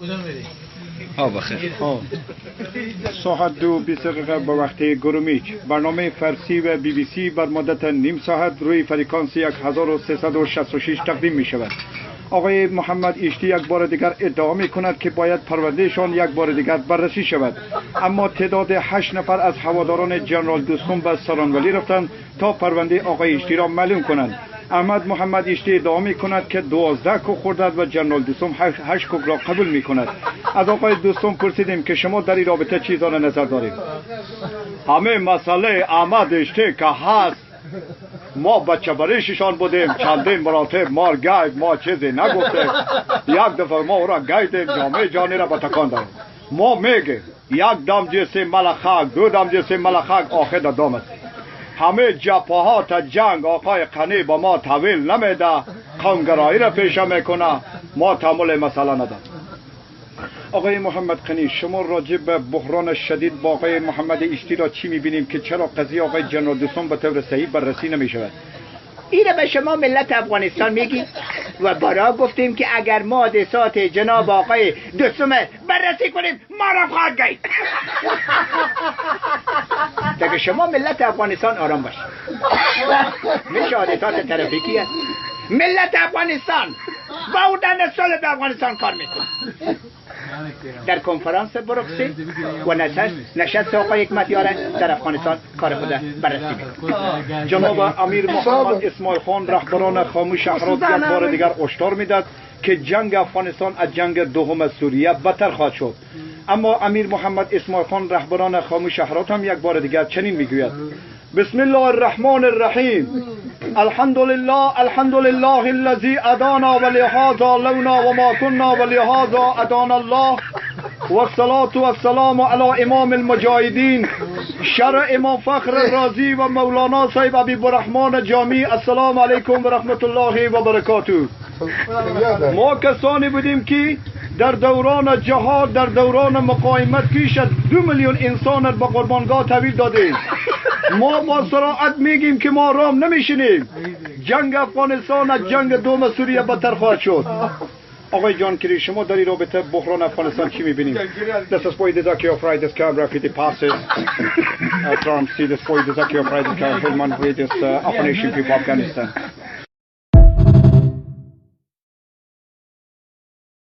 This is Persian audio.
بخیر. ساعت 2:20 دقیقه به وقت گرومیچ برنامه فارسی و بی بی سی بر مدت نیم ساعت روی فرکانس 1366 تقدیم می شود. آقای محمد ایشتی یک بار دیگر ادعا می کند که باید پروندهشان یک بار دیگر بررسی شود، اما تعداد 8 نفر از هواداران جنرال دوستم به سارانولی رفتند تا پرونده آقای ایشتی را معلوم کنند. احمد محمد ایشتی ادعا می کند که 12 کوک خورده و جنرال دوستم 8 کوک را قبول می کند. از آقای دوستم پرسیدیم که شما در این رابطه چی در نظر دارید؟ همه مسئله احمد ایشتی که هست، ما بچه بریششان بودیم، چندین مراتب ما گاید، ما چیزی نگفتیم. یک دفعه ما او را گایدیم، جامعه جانی را بتکان داریم. ما میگیم یک دم جیسی ملخک، دو دم جیسی ملخک، آخر در دام است. همه جبهات جنگ آقای قنی با ما طویل نمیده، قومگرایی را پیشه میکنه، ما تحمل مسئله نداریم. آقای محمد قنی، شما راجع به بحران شدید با آقای محمد ایشتی را چی میبینیم که چرا قضیه آقای جنرال دوستم به طور صحیح بررسی نمیشود؟ اینه به شما ملت افغانستان میگی و برای گفتیم که اگر ما حادثات جناب آقای دوستم بررسی کنیم ما را خواهد گید. دیگه شما ملت افغانستان آرام باشید. میشه حادثات ترافیکی هست. ملت افغانستان با بودن صلح افغانستان کار میکنه. در کنفرانس بروکسل و نشست آقای حکمتیار در افغانستان کار خود بررسی میکنه. جناب امیر محمد اسماعیل خان رهبران خاموش شهرات یک بار دیگر هشدار میداد که جنگ افغانستان از جنگ دوم سوریه بدتر خواهد شد. اما امیر محمد اسماعیل خان رهبران خاموش شهرات هم یک بار دیگر چنین میگوید: بسم الله الرحمن الرحیم، الحمد لله الذي ادانا ولهذا لونا وما كنا ولهذا ادانا الله والصلاة والسلام على امام المجاهدین شرع امام فخر رازی و مولانا صاحب حبیب الرحمن جامی. السلام علیکم و رحمت الله و برکاته. ما کسانی بودیم که در دوران جهاد، در دوران مقاومت پیش از 2 میلیون انسان به قربانگاه تحویل دادیم. ما با صراحت میگیم که ما رام نمیشینیم. جنگ افغانستان از جنگ دوم سوریه بدتر خواهد شد. آقای جان کری، شما در این رابطه بحران افغانستان چی میبینید؟ دستپای دزاکی آفراید از کامرا فیدی پاسه ترام سی دستپای دزاکی آفراید از کامرا فیلمان ویدیس افغانیشن پیپ افغانستان.